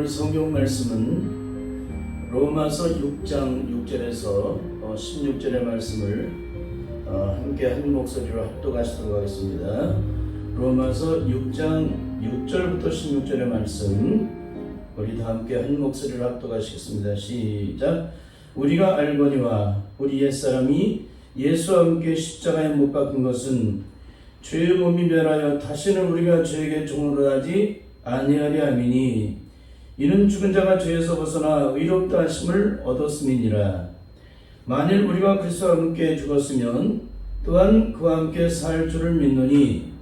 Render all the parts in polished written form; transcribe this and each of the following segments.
오늘 성경 말씀은 로마서 6장 6절에서 16절의 말씀을 함께 한 목소리로 합독하시도록 하겠습니다. 로마서 6장 6절부터 16절의 말씀 우리 다 함께 한 목소리로 합독하시겠습니다. 시작. 우리가 알거니와 우리 옛사람이 예수와 함께 십자가에 못 박힌 것은 죄의 몸이 멸하여 다시는 우리가 죄에게 종으로 하지 아니하리 함이니 이는 죽은 자가 죄에서 벗어나 의롭다 하심을 얻었음이니라. 만일 우리가 그리스도와 함께 죽었으면 또한 그와 함께 살 줄을 믿노니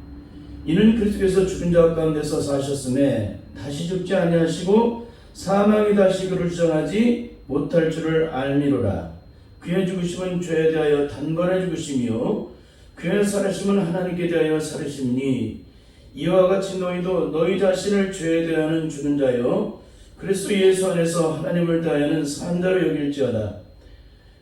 이는 그리스도께서 죽은 자 가운데서 사셨음에 다시 죽지 아니하시고 사망이 다시 그를 주장하지 못할 줄을 알미로라. 그의 죽으심은 죄에 대하여 단번에 죽으심이요 그의 살으심은 하나님께 대하여 살으심이니 이와 같이 너희도 너희 자신을 죄에 대하여는 죽은 자요 그리스도 예수 안에서 하나님을 대하여는 산 자로 여길지어다.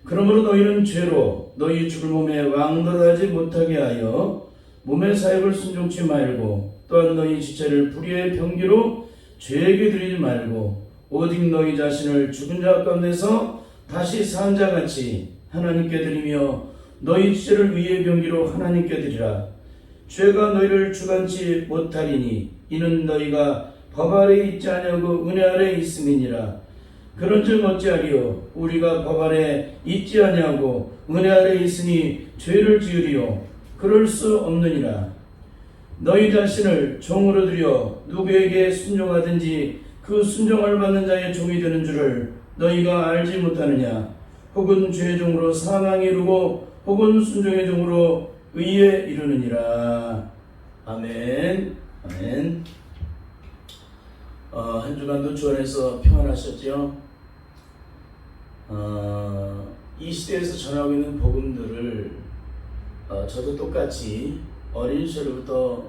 그러므로 너희는 죄로 너희 죽을 몸에 왕노릇하지 못하게 하여 몸의 사역을 순종치 말고 또한 너희 지체를 불의의 병기로 죄에게 드리지 말고 오직 너희 자신을 죽은 자 가운데서 다시 산 자같이 하나님께 드리며 너희 지체를 의의 병기로 하나님께 드리라. 죄가 너희를 주관치 못하리니 이는 너희가 법 아래 있지 아니하고 은혜 아래 있음이니라. 그런즉 어찌하리요 우리가 법 아래 있지 아니하고 은혜 아래 있으니 죄를 지으리요 그럴 수 없느니라. 너희 자신을 종으로 들여 누구에게 순종하든지 그 순종을 받는 자의 종이 되는 줄을 너희가 알지 못하느냐. 혹은 죄의 종으로 사망에 이르고 혹은 순종의 종으로 의에 이르느니라. 아멘. 아멘. 한 주간도 주 안에서 평안하셨죠? 이 시대에서 전하고 있는 복음들을 저도 똑같이 어린 시절부터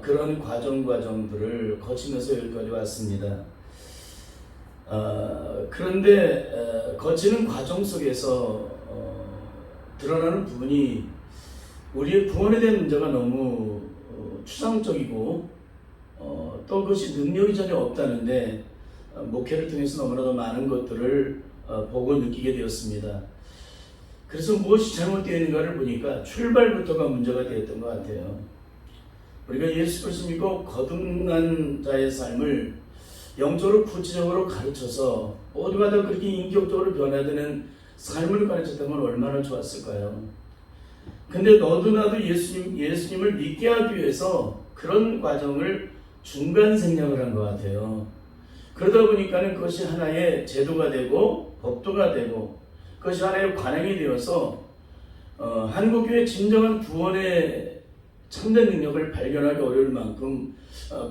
그런 과정들을 거치면서 여기까지 왔습니다. 그런데 거치는 과정 속에서 드러나는 부분이 우리의 구원에 대한 문제가 너무 추상적이고 또 그것이 능력이 전혀 없다는데 목회를 통해서 너무나도 많은 것들을 보고 느끼게 되었습니다. 그래서 무엇이 잘못되어 있는가를 보니까 출발부터가 문제가 되었던 것 같아요. 우리가 예수 그리스도 믿고 거듭난 자의 삶을 영적으로 구체적으로 가르쳐서 모두가 다 그렇게 인격적으로 변화되는 삶을 가르쳤다면 얼마나 좋았을까요? 근데 너도 나도 예수님을 믿게 하기 위해서 그런 과정을 중간 생략을 한 것 같아요. 그러다 보니까는 그것이 하나의 제도가 되고 법도가 되고 그것이 하나의 관행이 되어서 한국교회 진정한 구원의 참된 능력을 발견하기 어려울 만큼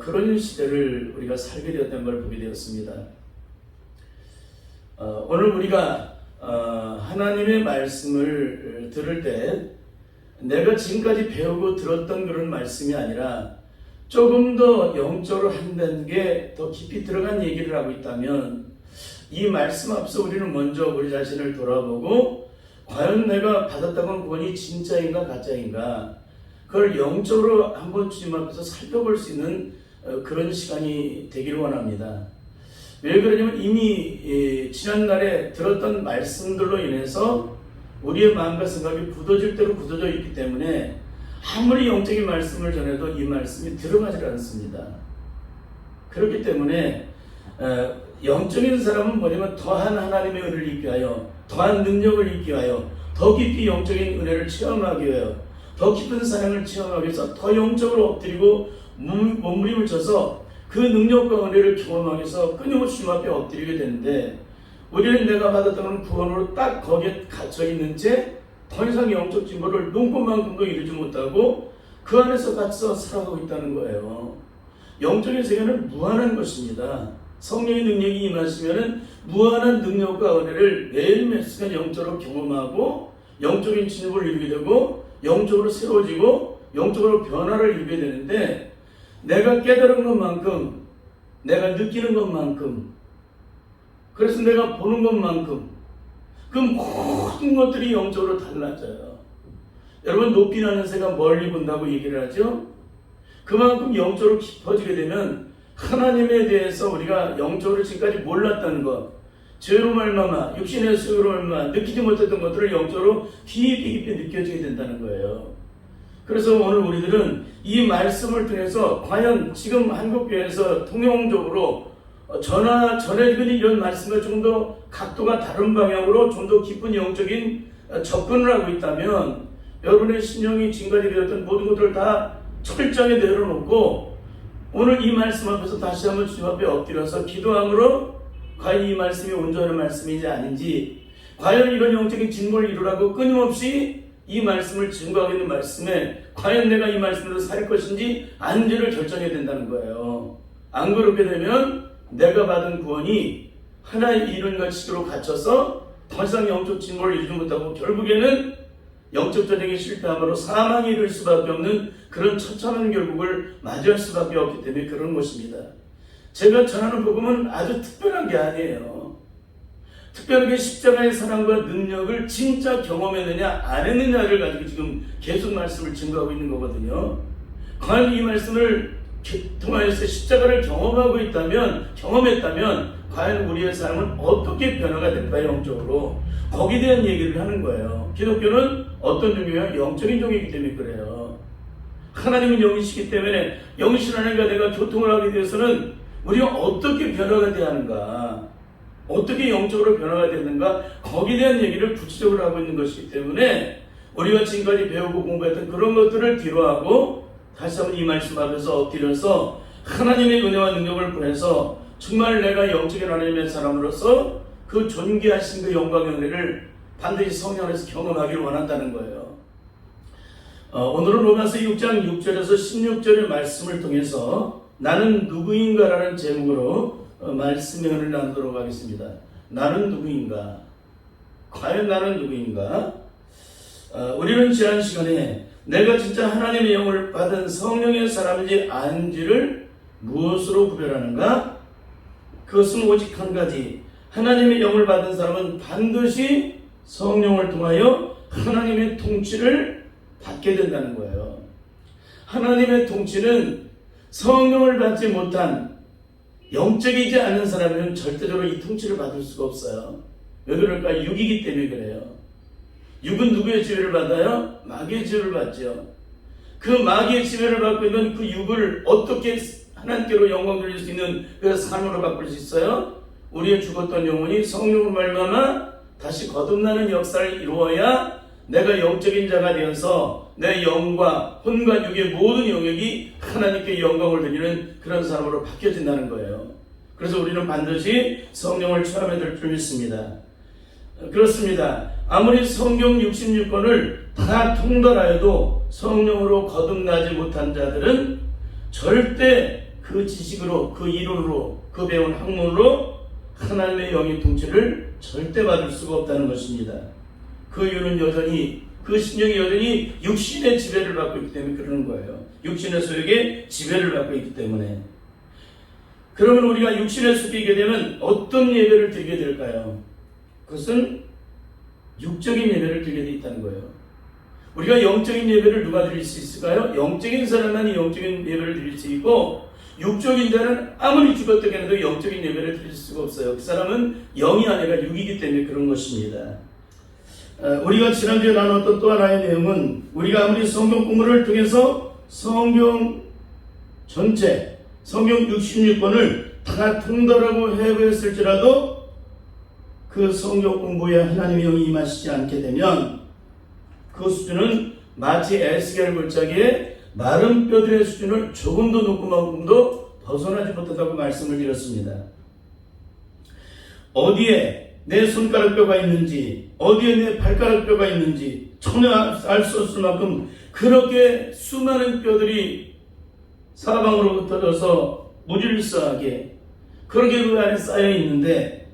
그런 시대를 우리가 살게 되었다는 걸 보게 되었습니다. 오늘 우리가 하나님의 말씀을 들을 때 내가 지금까지 배우고 들었던 그런 말씀이 아니라 조금 더 영적으로 한 단계 더 깊이 들어간 얘기를 하고 있다면 이 말씀 앞서 우리는 먼저 우리 자신을 돌아보고 과연 내가 받았다는 구원이 진짜인가 가짜인가 그걸 영적으로 한번 주님 앞에서 살펴볼 수 있는 그런 시간이 되기를 원합니다. 왜 그러냐면 이미 지난날에 들었던 말씀들로 인해서 우리의 마음과 생각이 굳어질 대로 굳어져 있기 때문에 아무리 영적인 말씀을 전해도 이 말씀이 들어가지 않습니다. 그렇기 때문에 영적인 사람은 뭐냐면 더한 하나님의 은혜를 입게 하여 더한 능력을 입게 하여 더 깊이 영적인 은혜를 체험하기 위하여 더 깊은 사랑을 체험하기 위해서 더 영적으로 엎드리고 몸부림을 쳐서 그 능력과 은혜를 경험하기 위해서 끊임없이 주님 앞에 엎드리게 되는데 우리는 내가 받았던 구원으로 딱 거기에 갇혀있는 채 더 이상 영적 진보를 눈꽃만큼도 이루지 못하고 그 안에서 갇혀 살아가고 있다는 거예요. 영적인 세계는 무한한 것입니다. 성령의 능력이 임하시면 무한한 능력과 은혜를 매일매일 순간 영적으로 경험하고 영적인 진보를 이루게 되고 영적으로 새로워지고 영적으로 변화를 이루게 되는데 내가 깨달은 것만큼 내가 느끼는 것만큼 그래서 내가 보는 것만큼 그 모든 것들이 영적으로 달라져요. 여러분 높이 나는 새가 멀리 본다고 얘기를 하죠. 그만큼 영적으로 깊어지게 되면 하나님에 대해서 우리가 영적으로 지금까지 몰랐다는 것, 죄로 말미암아 육신의 수요로 말미암아 느끼지 못했던 것들을 영적으로 깊이 느껴지게 된다는 거예요. 그래서 오늘 우리들은 이 말씀을 통해서 과연 지금 한국교회에서 통용적으로 전해지는 이런 말씀과 조금 더 각도가 다른 방향으로 좀 더 깊은 영적인 접근을 하고 있다면 여러분의 신령이 지금까지 되었던 모든 것들을 다 철저하게 내려놓고 오늘 이 말씀 앞에서 다시 한번 주님 앞에 엎드려서 기도함으로 과연 이 말씀이 온전한 말씀인지 아닌지, 과연 이런 영적인 진보를 이루라고 끊임없이 이 말씀을 증거하고 있는 말씀에 과연 내가 이 말씀으로 살 것인지 아닌지를 결정해야 된다는 거예요. 안 그렇게 되면 내가 받은 구원이 하나의 이룬 것으로 갇혀서 더 이상 영적 진보를 이루지 못하고 결국에는 영적 전쟁에 실패함으로 사망에 이를 수밖에 없는 그런 처참한 결국을 맞이할 수밖에 없기 때문에 그런 것입니다. 제가 전하는 복음은 아주 특별한 게 아니에요. 특별하게 십자가의 사랑과 능력을 진짜 경험했느냐 안 했느냐를 가지고 지금 계속 말씀을 증거하고 있는 거거든요. 과연 이 말씀을 통하여서 십자가를 경험했다면 과연 우리의 삶은 어떻게 변화가 될까요? 영적으로 거기에 대한 얘기를 하는 거예요. 기독교는 어떤 종교예요? 영적인 종이기 때문에 그래요. 하나님은 영이시기 때문에 영이신 하나님과 내가 교통을 하게 되어서는 우리가 어떻게 변화가 돼야 하는가, 어떻게 영적으로 변화가 되는가, 거기에 대한 얘기를 구체적으로 하고 있는 것이기 때문에 우리가 지금까지 배우고 공부했던 그런 것들을 뒤로하고 다시 한번 이 말씀 앞에서 엎드려서 하나님의 은혜와 능력을 구해서 정말 내가 영적인 하나님의 사람으로서 그 존귀하신 그 영광의 은혜를 반드시 성령 안에서 경험하기를 원한다는 거예요. 오늘은 로마서 6장 6절에서 16절의 말씀을 통해서 나는 누구인가라는 제목으로 말씀의 은혜를 나누도록 하겠습니다. 나는 누구인가? 과연 나는 누구인가? 우리는 지난 시간에 내가 진짜 하나님의 영을 받은 성령의 사람인지 아닌지를 무엇으로 구별하는가? 그것은 오직 한 가지, 하나님의 영을 받은 사람은 반드시 성령을 통하여 하나님의 통치를 받게 된다는 거예요. 하나님의 통치는 성령을 받지 못한 영적이지 않은 사람은 절대적으로 이 통치를 받을 수가 없어요. 왜 그럴까? 육이기 때문에 그래요. 육은 누구의 지배를 받아요? 마귀의 지배를 받죠. 그 마귀의 지배를 받고 있는 그 육을 어떻게 하나님께로 영광 돌릴 수 있는 그 삶으로 바꿀 수 있어요? 우리의 죽었던 영혼이 성령으로 말미암아 다시 거듭나는 역사를 이루어야 내가 영적인 자가 되어서 내 영과 혼과 육의 모든 영역이 하나님께 영광을 드리는 그런 사람으로 바뀌어진다는 거예요. 그래서 우리는 반드시 성령을 체험해야 될 줄 믿습니다. 그렇습니다. 아무리 성경 66권을 다 통달하여도 성령으로 거듭나지 못한 자들은 절대 그 지식으로, 그 이론으로, 그 배운 학문으로 하나님의 영의 통치를 절대 받을 수가 없다는 것입니다. 그 이유는 여전히, 그 심령이 여전히 육신의 지배를 받고 있기 때문에 그러는 거예요. 육신의 소욕에 지배를 받고 있기 때문에. 그러면 우리가 육신의 속이게 되면 어떤 예배를 드리게 될까요? 그것은 육적인 예배를 드리게 돼 있다는 거예요. 우리가 영적인 예배를 누가 드릴 수 있을까요? 영적인 사람만이 영적인 예배를 드릴 수 있고, 육적인 자는 아무리 죽었다고 해도 영적인 예배를 드릴 수가 없어요. 그 사람은 영이 아니라 육이기 때문에 그런 것입니다. 우리가 지난주에 나눴던 또 하나의 내용은, 우리가 아무리 성경 공부를 통해서 성경 전체, 성경 66권을 다 통달하고 해부했을지라도 그 성경 공부에 하나님의 영이 임하시지 않게 되면 그 수준은 마치 에스겔 골짜기에 마른 뼈들의 수준을 조금도 높고만큼도 벗어나지 못한다고 말씀을 드렸습니다. 어디에 내 손가락 뼈가 있는지, 어디에 내 발가락 뼈가 있는지 전혀 알 수 없을 만큼 그렇게 수많은 뼈들이 사방으로 흩어져서 무질서하게 그렇게 그 안에 쌓여 있는데,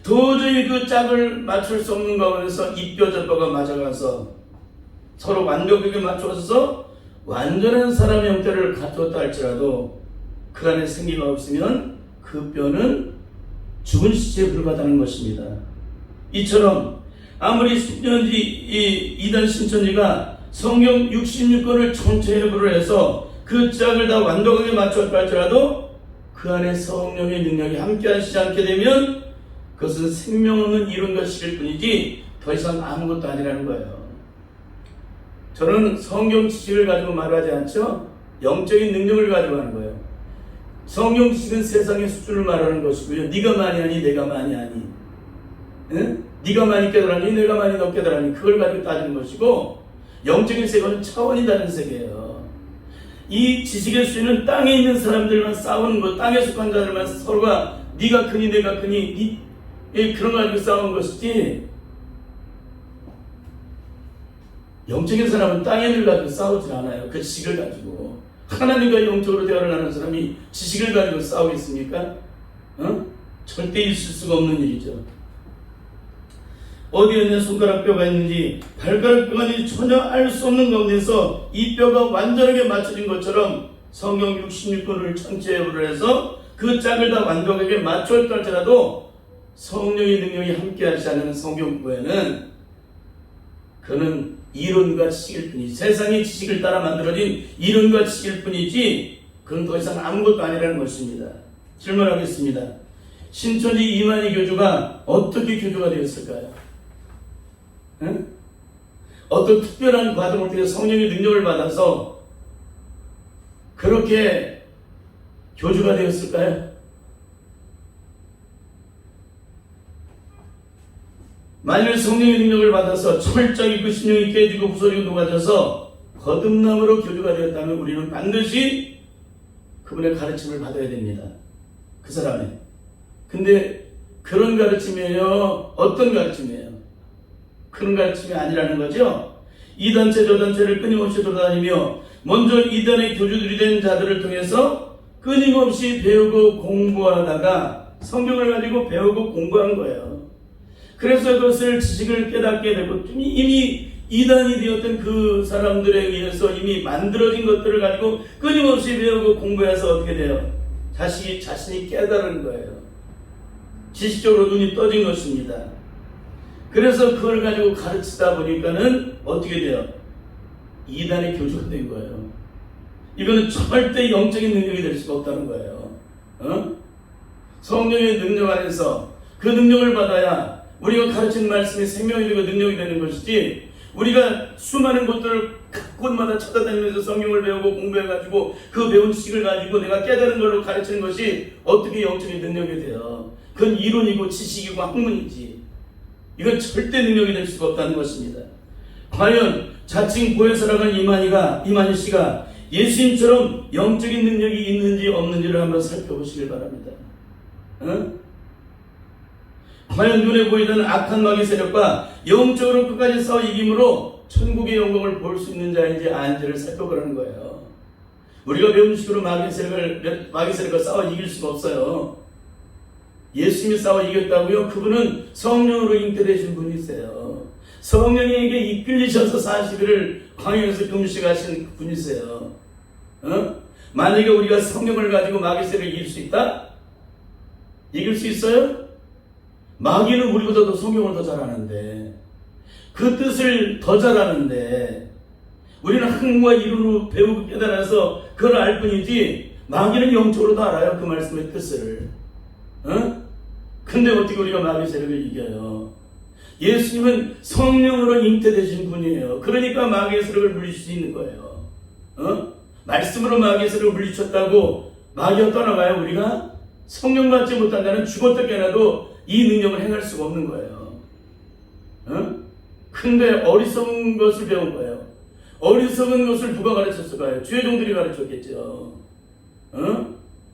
도저히 그 짝을 맞출 수 없는 가운데서 이 뼈 저 뼈가 맞아가서 서로 완벽하게 맞춰서 완전한 사람의 형태를 갖추었다 할지라도 그 안에 생기가 없으면 그 뼈는 죽은 시체에 불과하다는 것입니다. 이처럼 아무리 신천지, 이단 신천지가 성경 66권을 전체 해부를 해서 그 짝을 다 완벽하게 맞추었다 할지라도 그 안에 성령의 능력이 함께 하시지 않게 되면 그것은 생명 없는 이론과 시일 뿐이지 더 이상 아무것도 아니라는 거예요. 저는 성경 지식을 가지고 말하지 않죠. 영적인 능력을 가지고 하는 거예요. 성경 지식은 세상의 수준을 말하는 것이고요. 네가 많이 하니 내가 많이 하니, 응? 네가 많이 깨달았니 내가 많이 더 깨달았니, 그걸 가지고 따지는 것이고, 영적인 세계는 차원이 다른 세계예요. 이 지식의 수준은 땅에 있는 사람들만 싸우는 것, 땅에 속한 자들만 서로가 네가 크니 내가 크니 그런 걸 가지고 싸우는 것이지, 영적인 사람은 땅의 일 가지고 싸우지 않아요. 그 지식을 가지고. 하나님과 영적으로 대화를 하는 사람이 지식을 가지고 싸우겠습니까? 절대 있을 수가 없는 일이죠. 어디에 내 손가락 뼈가 있는지 발가락 뼈가 있는지 전혀 알 수 없는 가운데서 이 뼈가 완전하게 맞춰진 것처럼 성경 66권을 전체로 해서 그 짝을 다 완벽하게 맞춰있다 할지라도 성령의 능력이 함께 하지 않는 성경구에는 그는 이론과 지식일 뿐이지, 세상의 지식을 따라 만들어진 이론과 지식일 뿐이지 그건 더 이상 아무것도 아니라는 것입니다. 질문하겠습니다. 신천지 이만희 교주가 어떻게 교주가 되었을까요? 응? 어떤 특별한 과정을 통해 성령의 능력을 받아서 그렇게 교주가 되었을까요? 만일 성령의 능력을 받아서 철저히 그 신령이 깨지고 부서지고 녹아져서 거듭남으로 교주가 되었다면 우리는 반드시 그분의 가르침을 받아야 됩니다. 그 사람의. 근데 그런 가르침이에요? 어떤 가르침이에요? 그런 가르침이 아니라는 거죠. 이 단체 저 단체를 끊임없이 돌아다니며 먼저 이단의 교주들이 된 자들을 통해서 끊임없이 배우고 공부하다가 성경을 가지고 배우고 공부한 거예요. 그래서 그것을 지식을 깨닫게 되고 이미 이단이 되었던 그 사람들에 의해서 이미 만들어진 것들을 가지고 끊임없이 배우고 공부해서 어떻게 돼요? 자신이 깨달은 거예요. 지식적으로 눈이 떠진 것입니다. 그래서 그걸 가지고 가르치다 보니까는 어떻게 돼요? 이단의 교주가 된 거예요. 이거는 절대 영적인 능력이 될 수가 없다는 거예요. 성령의 능력 안에서 그 능력을 받아야 우리가 가르치는 말씀이 생명이 되고 능력이 되는 것이지, 우리가 수많은 것들을 곳마다 찾아다니면서 성경을 배우고 공부해가지고 그 배운 지식을 가지고 내가 깨달은 걸로 가르치는 것이 어떻게 영적인 능력이 돼요? 그건 이론이고 지식이고 학문이지. 이건 절대 능력이 될 수가 없다는 것입니다. 과연 자칭 보혜사라는 이만희 씨가 예수님처럼 영적인 능력이 있는지 없는지를 한번 살펴보시길 바랍니다. 과연 눈에 보이던 악한 마귀 세력과 영적으로 끝까지 싸워 이김으로 천국의 영광을 볼 수 있는 자인지 아닌지를 살펴보라는 거예요. 우리가 배운 식으로 마귀 세력과 싸워 이길 수가 없어요. 예수님이 싸워 이겼다고요? 그분은 성령으로 잉태되신 분이세요. 성령에게 이끌리셔서 40일을 광야에서 금식하신 분이세요. 만약에 우리가 성령을 가지고 마귀 세력을 이길 수 있다? 이길 수 있어요? 마귀는 우리보다도 성경을 더 잘하는데, 그 뜻을 더 잘하는데, 우리는 학문과 이론으로 배우고 깨달아서 그걸 알 뿐이지, 마귀는 영적으로도 알아요. 그 말씀의 뜻을. 근데 어떻게 우리가 마귀 세력을 이겨요? 예수님은 성령으로 잉태되신 분이에요. 그러니까 마귀의 세력을 물리칠 수 있는 거예요. 말씀으로 마귀의 세력을 물리쳤다고 마귀가 떠나가요? 우리가? 성령 받지 못한 자는 죽었다 깨어나도 이 능력을 행할 수가 없는 거예요. 근데 어리석은 것을 배운 거예요. 어리석은 것을 누가 가르쳤을까요? 주의 종들이 가르쳤겠죠.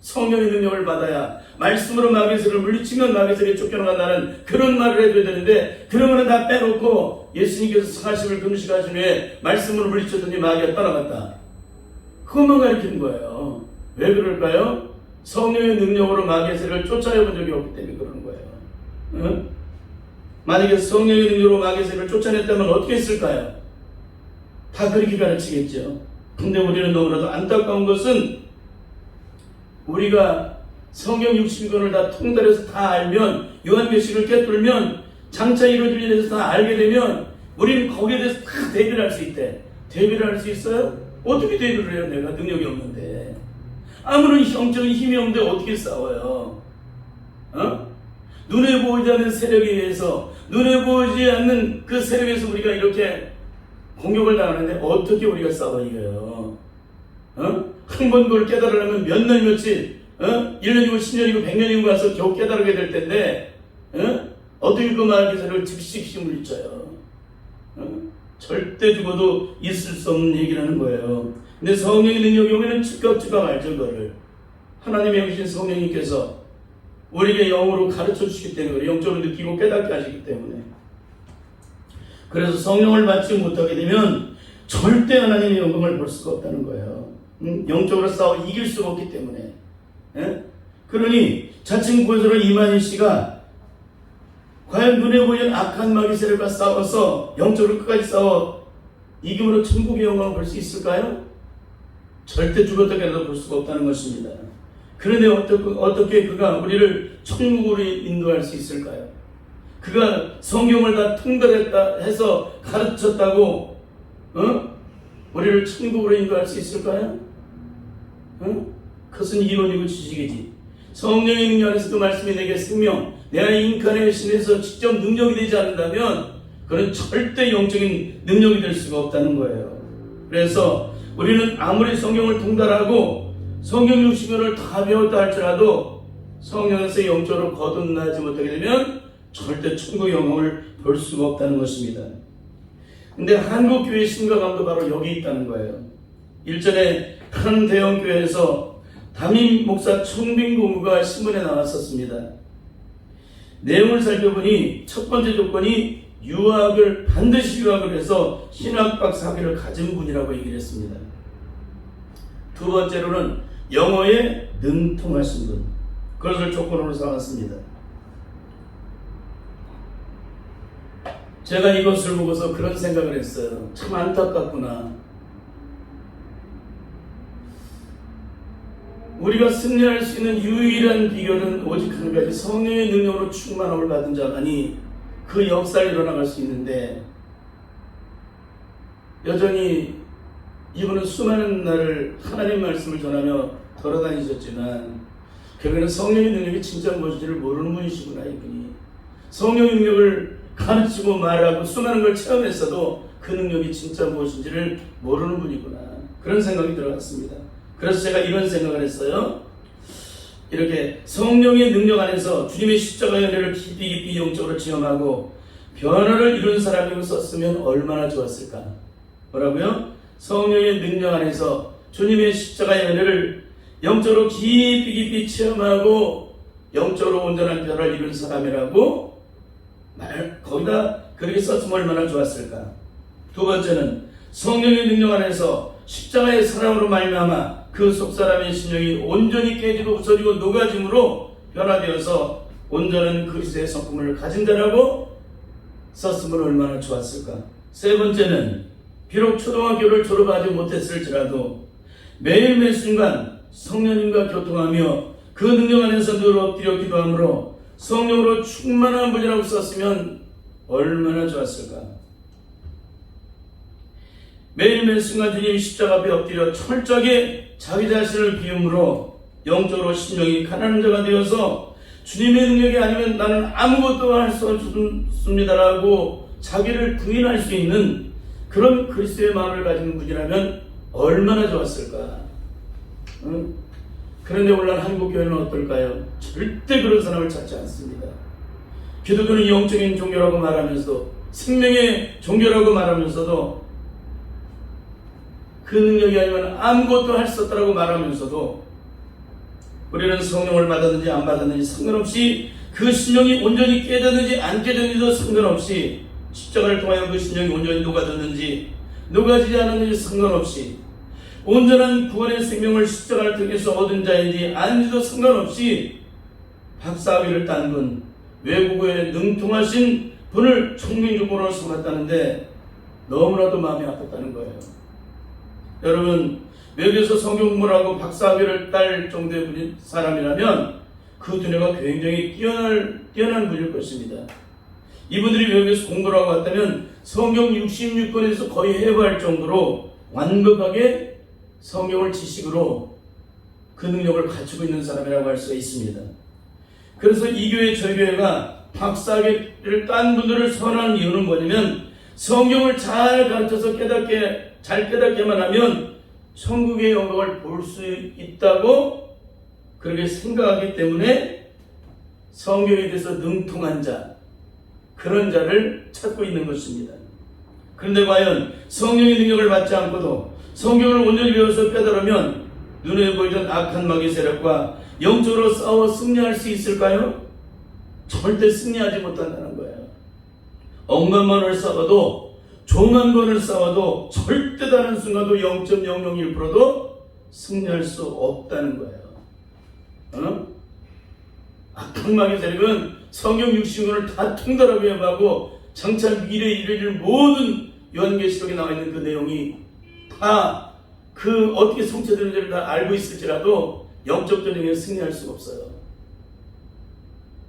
성령의 능력을 받아야 말씀으로 마귀의 세력을 물리치면 마귀의 세력이 쫓겨나간다는 그런 말을 해줘야 되는데, 그러면 다 빼놓고 예수님께서 40일 금식하신 후에 말씀으로 물리쳤더니 마귀가 떠나갔다. 그것만 가르치는 거예요. 왜 그럴까요? 성령의 능력으로 마귀의 세력을 쫓아내본 적이 없기 때문에 그러는 거예요. 만약에 성령의 능력으로 마귀의 세력을 쫓아냈다면 어떻게 했을까요? 다 그렇게 가르치겠죠. 근데 우리는 너무나도 안타까운 것은, 우리가 성경 60권을 다 통달해서 다 알면, 요한계시를 깨뚫으면, 장차 이루어질 일에 대해서 다 알게 되면 우리는 거기에 대해서 다 대비를 할 수 있대. 대비를 할 수 있어요? 어떻게 대비를 해요? 내가 능력이 없는데. 아무런 영적인 힘이 없는데 어떻게 싸워요? 눈에 보이지 않는 세력에 의해서, 눈에 보이지 않는 그 세력에서 우리가 이렇게 공격을 당하는데 어떻게 우리가 싸워 이겨요? 한 번 그걸 깨달으려면 몇 날 며칠, 1년이고 10년이고 100년이고 가서 겨우 깨달게 될 텐데, 어떻게 그 마귀 세력을 즉시 물리쳐요? 절대 죽어도 있을 수 없는 얘기라는 거예요. 근데 성령의 능력이 오면은 즉각 알죠, 그거를. 하나님의 영이신 성령님께서 우리에게 영으로 가르쳐 주시기 때문에, 영적으로 느끼고 깨닫게 하시기 때문에. 그래서 성령을 받지 못하게 되면 절대 하나님의 영광을 볼 수가 없다는 거예요. 영적으로 싸워 이길 수가 없기 때문에. 그러니 자칭 구원자로 이만희 씨가 과연 눈에 보이는 악한 마귀 세력과 싸워서 영적으로 끝까지 싸워 이김으로 천국의 영광을 볼 수 있을까요? 절대 죽었다 깨어나도 볼 수가 없다는 것입니다. 그런데 어떻게 그가 우리를 천국으로 인도할 수 있을까요? 그가 성경을 다 통달했다 해서 가르쳤다고 우리를 천국으로 인도할 수 있을까요? 그것은 이론이고 지식이지. 성령의 능력 안에서 그 말씀이 내게 생명, 내 안에 인카네이션에서 직접 능력이 되지 않는다면 그건 절대 영적인 능력이 될 수가 없다는 거예요. 그래서 우리는 아무리 성경을 통달하고 성경 60년을 다 배웠다 할지라도 성령에서 영적으로 거듭나지 못하게 되면 절대 천국의 영광을 볼 수가 없다는 것입니다. 근데 한국교회 심각함도 바로 여기 있다는 거예요. 일전에 한 대형교회에서 담임 목사 청빙 공부가 신문에 나왔었습니다. 내용을 살펴보니 첫 번째 조건이 반드시 유학을 해서 신학박사 학위를 가진 분이라고 얘기를 했습니다. 두 번째로는 영어에 능통하신 분, 그것을 조건으로 삼았습니다. 제가 이것을 보고서 그런 생각을 했어요. 참 안타깝구나. 우리가 승리할 수 있는 유일한 비결은 오직 한 가지, 성령의 능력으로 충만함을 받은 자만이 그 역사를 일어나갈 수 있는데, 여전히 이분은 수많은 날을 하나님 말씀을 전하며 돌아다니셨지만 결국에는 성령의 능력이 진짜 무엇인지를 모르는 분이시구나. 이분이 성령의 능력을 가르치고 말하고 수많은 걸 체험했어도 그 능력이 진짜 무엇인지를 모르는 분이구나, 그런 생각이 들어갔습니다. 그래서 제가 이런 생각을 했어요. 이렇게 성령의 능력 안에서 주님의 십자가의 은혜를 깊이 영적으로 체험하고 변화를 이룬 사람이고 썼으면 얼마나 좋았을까. 뭐라고요? 성령의 능력 안에서 주님의 십자가의 은혜를 영적으로 깊이 체험하고 영적으로 온전한 변화를 이룬 사람이라고 거기다 그렇게 썼으면 얼마나 좋았을까. 두 번째는 성령의 능력 안에서 십자가의 사랑으로 말미암아 그 속사람의 신령이 온전히 깨지고 부서지고 녹아짐으로 변화되어서 온전한 그리스도의 성품을 가진 자라고 썼으면 얼마나 좋았을까. 세 번째는 비록 초등학교를 졸업하지 못했을지라도 매일 순간 성령님과 교통하며 그 능력 안에서 늘 엎드려 기도함으로 성령으로 충만한 분이라고 썼으면 얼마나 좋았을까. 매일 순간 주님 십자가 앞에 엎드려 철저하게 자기 자신을 비움으로 영적으로 심령이 가난한 자가 되어서 주님의 능력이 아니면 나는 아무것도 할 수 없습니다라고 자기를 부인할 수 있는 그런 그리스도의 마음을 가진 분이라면 얼마나 좋았을까. 그런데 오늘날 한국교회는 어떨까요? 절대 그런 사람을 찾지 않습니다. 기독교는 영적인 종교라고 말하면서도, 생명의 종교라고 말하면서도, 그 능력이 아니면 아무것도 할 수 없다라고 말하면서도 우리는 성령을 받았는지 안 받았는지 상관없이, 그 신령이 온전히 깨졌는지 안 깨졌는지도 상관없이, 십자가를 통하여 그 신령이 온전히 녹아졌는지 녹아지지 않았는지 상관없이, 온전한 구원의 생명을 십자가를 통해서 얻은 자인지 아닌지도 상관없이 박사학위를 딴 분, 외국어에 능통하신 분을 총명조건으로 삼았다는데 너무나도 마음이 아팠다는 거예요. 여러분, 외국에서 성경 공부를 하고 박사학위를 딸 정도의 사람이라면 그 두뇌가 굉장히 뛰어난 분일 것입니다. 이분들이 외국에서 공부를 하고 왔다면 성경 66권에서 거의 해부할 정도로 완벽하게 성경을 지식으로 그 능력을 갖추고 있는 사람이라고 할 수가 있습니다. 그래서 이 교회 저희 교회가 박사학위를 딴 분들을 선호하는 이유는 뭐냐면 성경을 잘 가르쳐서 잘 깨닫게만 하면 천국의 영광을 볼 수 있다고 그렇게 생각하기 때문에 성경에 대해서 능통한 자, 그런 자를 찾고 있는 것입니다. 그런데 과연 성령의 능력을 받지 않고도 성경을 온전히 배워서 깨달으면 눈에 보이던 악한 마귀 세력과 영적으로 싸워 승리할 수 있을까요? 절대 승리하지 못한다는 거예요. 억만 번을 싸워도 조만 번을 싸워도 절대 다른 순간도 0.001%도 승리할 수 없다는 거예요. 악한 마귀 세력은 성경 60권을 다 통달하고 해하고 장차 미래에 이르는 모든 요한계시록에 나와 있는 그 내용이 다 그 어떻게 성취되는지를 다 알고 있을지라도 영적 전쟁에 승리할 수가 없어요.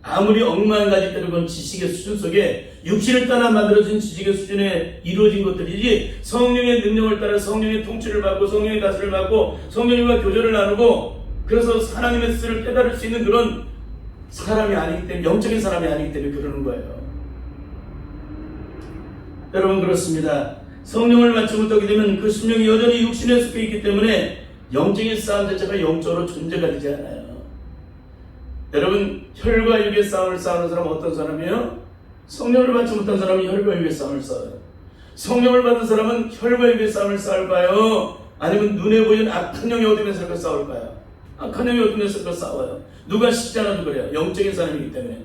아무리 억만 가지 때로건 지식의 수준 속에 육신을 따라 만들어진 지식의 수준에 이루어진 것들이지 성령의 능력을 따라 성령의 통치를 받고 성령의 다스를 받고 성령과 교제를 나누고 그래서 하나님의 뜻을 깨달을 수 있는 그런 사람이 아니기 때문에 영적인 사람이 아니기 때문에 그러는 거예요. 여러분 그렇습니다. 성령을 받지 못하게 되면 그 심령이 여전히 육신에 속해 있기 때문에 영적인 싸움 자체가 영적으로 존재가 되지 않아요. 여러분 혈과 육의 싸움을 싸우는 사람은 어떤 사람이에요? 성령을 받지 못한 사람은 혈과 육의 싸움을 싸워요. 성령을 받은 사람은 혈과 육의 싸움을 싸울까요? 아니면 눈에 보이는 악한 영의 어둠에서 싸울까요? 악한 영의 어둠에서 싸워요. 누가 쉽지 않아도 그래요. 영적인 사람이기 때문에.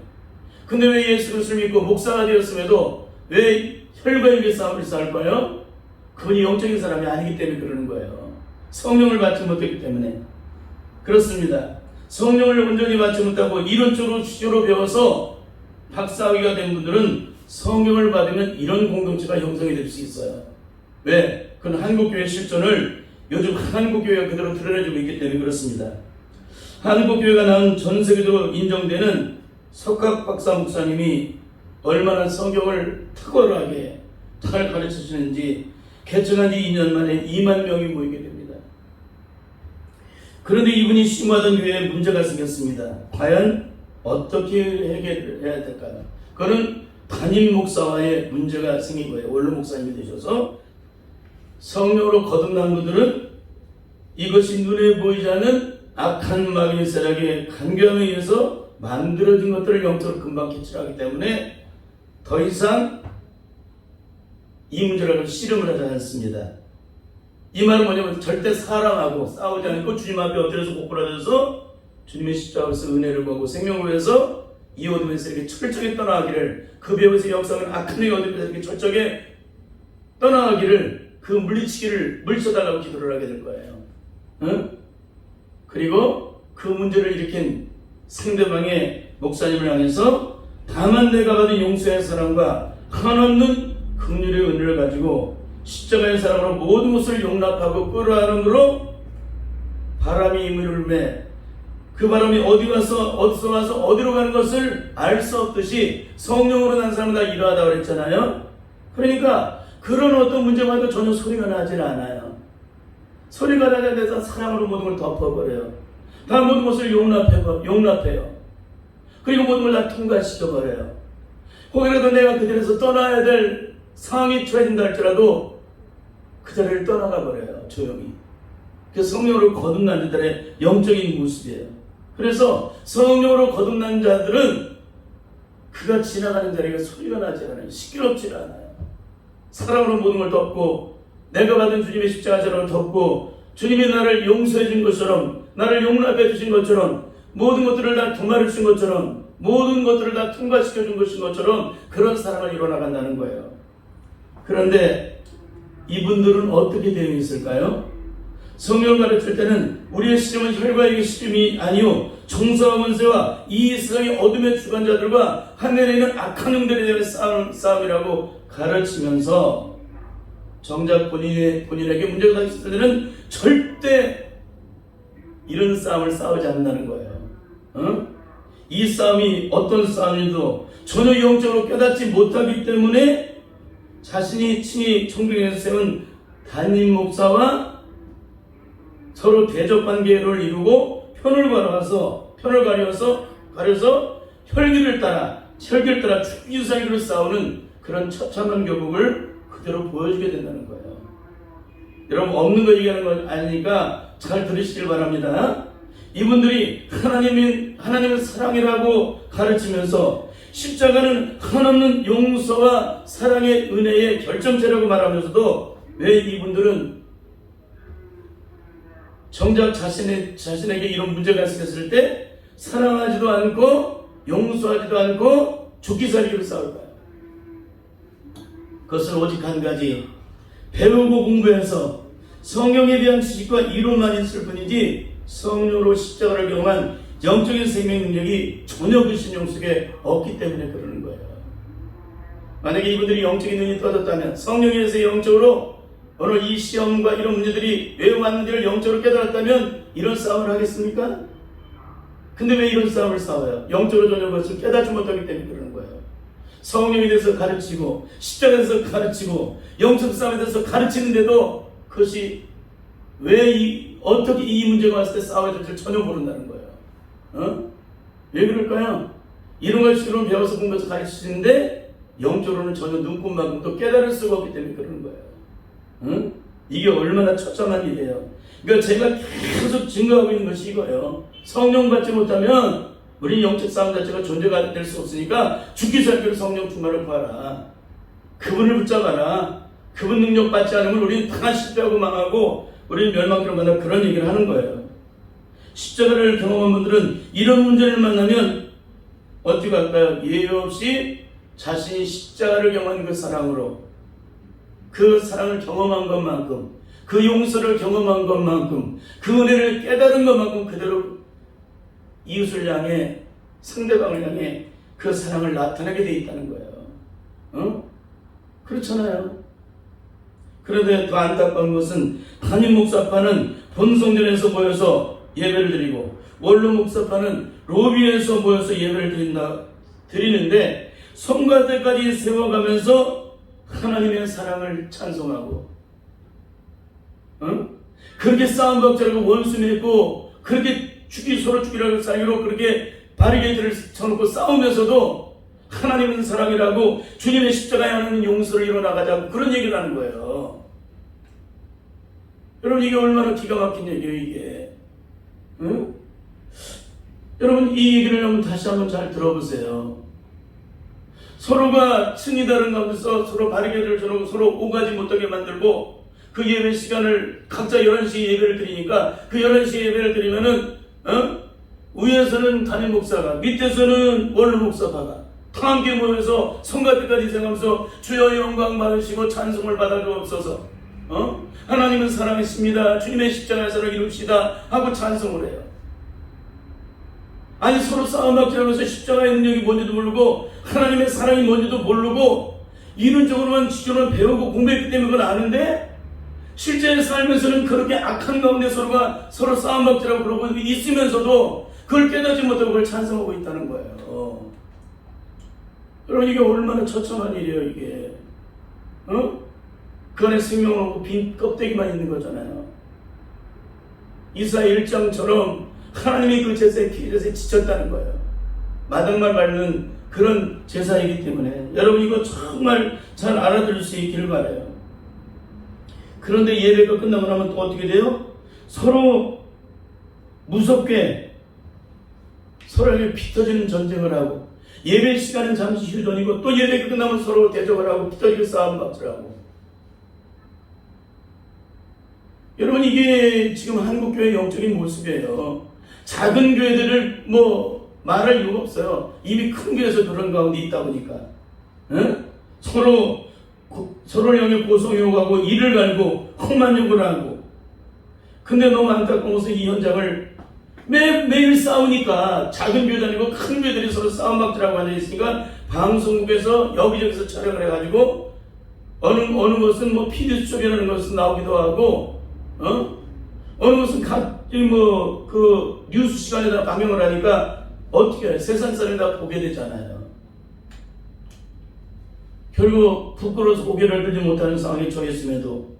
근데 왜 예수 그리스도를 믿고 목사가 되었음에도 왜 혈과 육의 싸움을 싸울까요? 그분이 영적인 사람이 아니기 때문에 그러는 거예요. 성령을 받지 못했기 때문에. 그렇습니다. 성령을 온전히 받지 못하고 이론적으로 주제로 배워서 박사학위가 된 분들은 성경을 받으면 이런 공동체가 형성이 될 수 있어요. 왜? 그건 한국교회 실존을 요즘 한국교회가 그대로 드러내주고 있기 때문에 그렇습니다. 한국교회가 낳은 전 세계적으로 인정되는 석학 박사 목사님이 얼마나 성경을 탁월하게 잘 가르치시는지 개척한 지 2년 만에 2만 명이 모이게 됩니다. 그런데 이분이 심화된 교회에 문제가 생겼습니다. 과연 어떻게 해결해야 될까요? 그거는 담임 목사와의 문제가 생긴 거예요. 원로 목사님이 되셔서 성령으로 거듭난 분들은 이것이 눈에 보이지 않는 악한 마귀 세력의 간교함에 의해서 만들어진 것들을 영적으로 금방 캐치하기 때문에 더 이상 이 문제를 씨름을 하지 않습니다. 이 말은 뭐냐면 절대 사랑하고 싸우지 않고 주님 앞에 엎드려서 고꾸라져서 주님의 십자가에서 은혜를 보고 생명을 위해서 이 어둠에서 이렇게 철저히 떠나가기를 그 배후에서 역사하는 악한 의 어둠에서 이렇게 철저히 떠나가기를 그 물리치기를 물리쳐달라고 기도를 하게 될 거예요. 응? 그리고 그 문제를 일으킨 상대방의 목사님을 향해서 다만 내가 받은 용서의 사랑과 한없는 긍휼의 은혜를 가지고 십자가의 사랑으로 모든 것을 용납하고 끌어안음으로 바람이 임을 울매 그 바람이 어디서 와서 어디로 가는 것을 알 수 없듯이 성령으로 난 사람은 다 이러하다고 그랬잖아요. 그러니까 그런 어떤 문제와도 전혀 소리가 나질 않아요. 소리가 나게 돼서 사랑으로 모든 걸 덮어버려요. 다 모든 것을 용납해요. 그리고 모든 걸 다 통과시켜버려요. 혹이라도 내가 그 자리에서 떠나야 될 상황이 처해진다 할지라도 그 자리를 떠나가 버려요. 조용히. 그래서 성령으로 거듭난 자들의 영적인 모습이에요. 그래서 성령으로 거듭난 자들은 그가 지나가는 자리가 소리가 나지 않아요. 시끄럽지 않아요. 사랑으로 모든 걸 덮고 내가 받은 주님의 십자가를 덮고 주님이 나를 용서해 준 것처럼 나를 용납해 주신 것처럼 모든 것들을 다 도말해 주신 것처럼 모든 것들을 다 통과시켜 준 것처럼 그런 사랑을 이뤄나간다는 거예요. 그런데 이분들은 어떻게 대응했을까요? 성경을 가르칠 때는 우리의 시름은 혈과 육의 시름이 아니요 정사와 권세와 이 세상의 어둠의 주관자들과 하늘에 있는 악한 영들에 대한 싸움이라고 가르치면서 정작 본인에게 문제가 있을 때는 절대 이런 싸움을 싸우지 않는다는 거예요. 이 싸움이 어떤 싸움인지도 전혀 영적으로 깨닫지 못하기 때문에 자신이 친히 청중에서 세운 담임 목사와 서로 대적 관계를 이루고 편을 가려서 혈기를 따라 죽이살기로 싸우는 그런 처참한 교복을 그대로 보여주게 된다는 거예요. 여러분, 없는 거 얘기하는 거 아니니까 잘 들으시길 바랍니다. 이분들이 하나님의 사랑이라고 가르치면서 십자가는 한없는 용서와 사랑의 은혜의 결정체라고 말하면서도 왜 이분들은 정작 자신에게 이런 문제가 생겼을 때 사랑하지도 않고 용서하지도 않고 죽기 살기로 싸울까요? 그것은 오직 한 가지, 배우고 공부해서 성령에 대한 지식과 이론만 있을 뿐이지 성령으로 십자가를 경험한 영적인 생명 능력이 전혀 그 심령 속에 없기 때문에 그러는 거예요. 만약에 이분들이 영적인 눈이 떠졌다면, 성령에 대해서 영적으로 오늘 이 시험과 이런 문제들이 왜 왔는지를 영적으로 깨달았다면 이런 싸움을 하겠습니까? 근데 왜 이런 싸움을 싸워요? 영적으로 전혀 그것을 깨닫지 못하기 때문에 그러는 거예요. 성령에 대해서 가르치고 십자가에 대해서 가르치고 영적 싸움에 대해서 가르치는데도 그것이 어떻게 이 문제가 왔을 때 싸워야 될지 전혀 모른다는 거예요. 왜 그럴까요? 이런 걸 식으로 배워서 공부해서 가르치는데 영적으로는 전혀 눈꽃만큼도 깨달을 수가 없기 때문에 그러는 거예요. 이게 얼마나 처참한 일이에요. 그러니까 제가 계속 증거하고 있는 것이 이거예요. 성령 받지 못하면 우리 영적 싸움 자체가 존재가 될 수 없으니까 죽기 살기로 성령 충만을 구하라. 그분을 붙잡아라. 그분 능력 받지 않으면 우리는 다 실패하고 망하고 우리는 멸망으로 간다, 그런 얘기를 하는 거예요. 십자가를 경험한 분들은 이런 문제를 만나면 어떻게 할까요? 예외 없이 자신이 십자가를 경험한 그 사랑으로, 그 사랑을 경험한 것만큼, 그 용서를 경험한 것만큼, 그 은혜를 깨달은 것만큼 그대로 이웃을 향해, 상대방을 향해 그 사랑을 나타내게 돼 있다는 거예요. 그렇잖아요. 그런데 더 안타까운 것은 담임 목사파는 본성전에서 모여서 예배를 드리고 원로 목사파는 로비에서 모여서 예배를 드리는데 성가대까지 세워가면서 하나님의 사랑을 찬송하고 그렇게 싸움 박자라고 원수 맺고 그렇게 서로 죽이라고 사이로 그렇게 바리게이트를 쳐놓고 싸우면서도 하나님은 사랑이라고 주님의 십자가에 하는 용서를 이뤄나가자고 그런 얘기를 하는 거예요. 여러분, 이게 얼마나 기가 막힌 얘기예요, 이게. 여러분, 이 얘기를 한번 다시 한번 잘 들어보세요. 서로가 층이 다른 가운데서 서로 바리게이트를 쳐놓고 서로 오가지 못하게 만들고 그 예배 시간을 각자 11시에 예배를 드리니까 그 11시에 예배를 드리면은 위에서는 담임 목사가, 밑에서는 원로 목사파가 다 함께 모여서 성가 때까지 생각하면서 주여 영광 받으시고 찬송을 받아주옵소서, 하나님은 사랑이십니다, 주님의 십자가의 사랑을 이룹시다 하고 찬송을 해요. 아니, 서로 싸움박질하면서 십자가의 능력이 뭔지도 모르고 하나님의 사랑이 뭔지도 모르고 이론적으로만 지존을 배우고 공부했기 때문에 그걸 아는데 실제 살면서는 그렇게 악한 가운데 서로 싸움박질하고 그러고 있으면서도 그걸 깨닫지 못하고 그걸 찬송하고 있다는 거예요. 여러분, 이게 얼마나 처참한 일이에요, 이게. 그 안에 생명을 없고 빈 껍데기만 있는 거잖아요. 이사야 1장처럼 하나님이 그 제사의 피제사에 지쳤다는 거예요. 마당만 밟는 그런 제사이기 때문에 여러분, 이거 정말 잘 알아들을 수 있기를 바라요. 그런데 예배가 끝나고 나면 또 어떻게 돼요? 서로 무섭게 서로에게 피 터지는 전쟁을 하고 예배 시간은 잠시 휴전이고 또 예배가 끝나면 서로 대적을 하고 피 터지게 싸움박질을 하고. 여러분, 이게 지금 한국교회의 영적인 모습이에요. 작은 교회들을 말할 이유가 없어요. 이미 큰 교회에서 그런 가운데 있다 보니까. 서로를 향해 고성욕하고 이를 갈고 험한 욕을 하고. 근데 너무 안타까운 것은 이 현장을 매일 싸우니까 작은 교회도 아니고 큰 교회들이 서로 싸움박질하고 앉아있으니까 방송국에서 여기저기서 촬영을 해가지고 어느 것은 PD 수첩이라는 것은 나오기도 하고 어느 것은 그 뉴스 시간에다 방영을 하니까 어떻게 해요? 세상 사람이 다 보게 되잖아요. 결국 부끄러워서 고개를 들지 못하는 상황에 처했음에도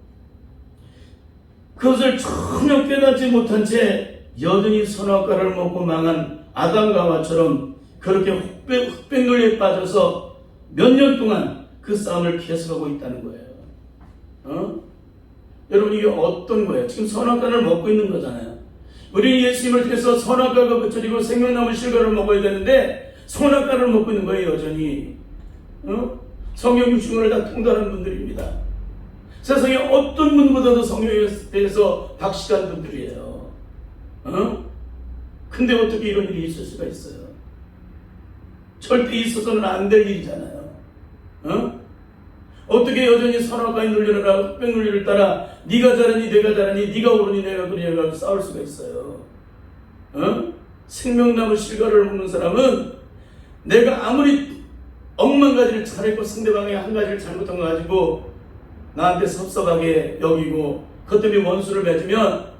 그것을 전혀 깨닫지 못한 채 여전히 선악과를 먹고 망한 아담과 하와처럼 그렇게 흑백놀이에 빠져서 몇 년 동안 그 싸움을 계속하고 있다는 거예요. 여러분, 이게 어떤 거예요? 지금 선악과를 먹고 있는 거잖아요. 우리 예수님을 통해서 선악과가 그쳐지고 생명나무 실과를 먹어야 되는데 선악과를 먹고 있는 거예요, 여전히. 성경 60권을 다 통달한 분들입니다. 세상에 어떤 분보다도 성경에 대해서 박식한 분들이에요. 근데 어떻게 이런 일이 있을 수가 있어요? 절대 있어서는 안 될 일이잖아요. 어떻게 여전히 선악과에 눌려라 흑백놀이를 따라 네가 잘하니 내가 잘하니 네가 옳으니 내가 그러니 싸울 수가 있어요. 생명나무 실과를 먹는 사람은 내가 아무리 억만 가지를 잘했고 상대방이 한 가지를 잘못한 거 가지고 나한테 섭섭하게 여기고 그것 때문에 원수를 맺으면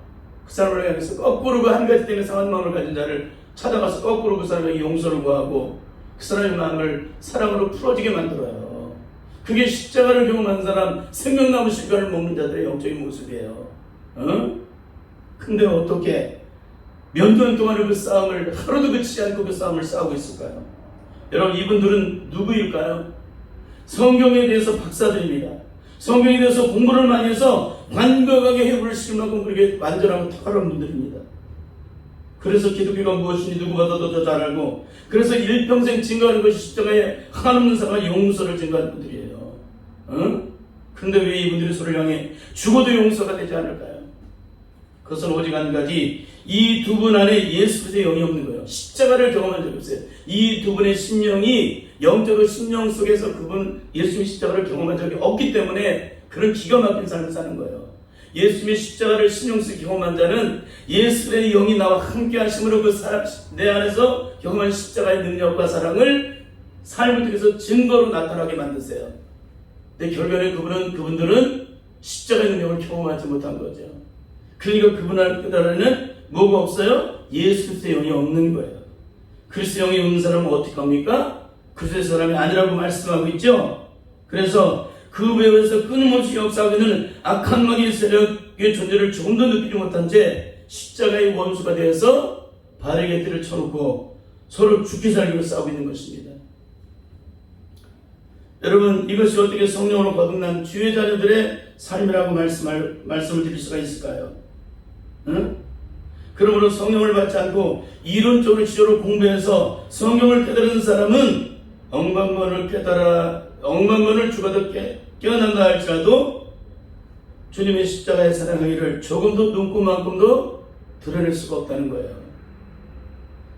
그 사람을 향해서 거꾸로 그 한 가지 때문에 상한 마음을 가진 자를 찾아가서 거꾸로 그 사람에게 용서를 구하고 그 사람의 마음을 사랑으로 풀어지게 만들어요. 그게 십자가를 경험한 사람, 생명나무 실과를 먹는 자들의 영적인 모습이에요. 근데 어떻게 몇 년 동안의 그 싸움을 하루도 그치지 않고 그 싸움을 싸우고 있을까요? 여러분, 이분들은 누구일까요? 성경에 대해서 박사들입니다. 성경에 대해서 공부를 많이 해서 완벽하게 해부를 실만큼 그렇게 완전하고 탁월한 분들입니다. 그래서 기독교가 무엇인지 누구보다도 더 잘 알고, 그래서 일평생 증거하는 것이 십자가에 한없는 사랑과 용서를 증거하는 분들이에요. 근데 왜 이분들이 서로를 향해 죽어도 용서가 되지 않을까요? 그것은 오직 한 가지, 이 두 분 안에 예수 그리스도의 영이 없는 거예요. 십자가를 경험한 적이 없어요. 이 두 분의 심령이 영적으로 심령 속에서 그분 예수님의 십자가를 경험한 적이 없기 때문에 그런 기가 막힌 삶을 사는 거예요. 예수님의 십자가를 심령 속에 경험한 자는 예수의 영이 나와 함께 하심으로 그 내 안에서 경험한 십자가의 능력과 사랑을 삶을 통해서 증거로 나타나게 만드세요. 근데 결국에는 그분들은 십자가의 능력을 경험하지 못한 거죠. 그러니까 그분들에는 뭐가 없어요? 예수 그리스도의 영이 없는 거예요. 그리스도의 영이 없는 사람은 어떻게 합니까? 그리스도의 사람이 아니라고 말씀하고 있죠. 그래서 그 배후에서 끊임없이 역사하고 있는 악한 마귀의 세력의 존재를 조금도 느끼지 못한 채 십자가의 원수가 되어서 발에게 띠를 쳐놓고 서로 죽기 살기로 싸우고 있는 것입니다. 여러분, 이것이 어떻게 성령으로 거듭난 주의 자녀들의 삶이라고 말씀을 드릴 수가 있을까요? 그러므로 성령을 받지 않고 이론적으로 지적으로 공부해서 성경을 깨달은 사람은 억만번을 죽어도 깨어난다 할지라도 주님의 십자가의 사랑하기를 조금도 눈꼽만큼도 드러낼 수가 없다는 거예요.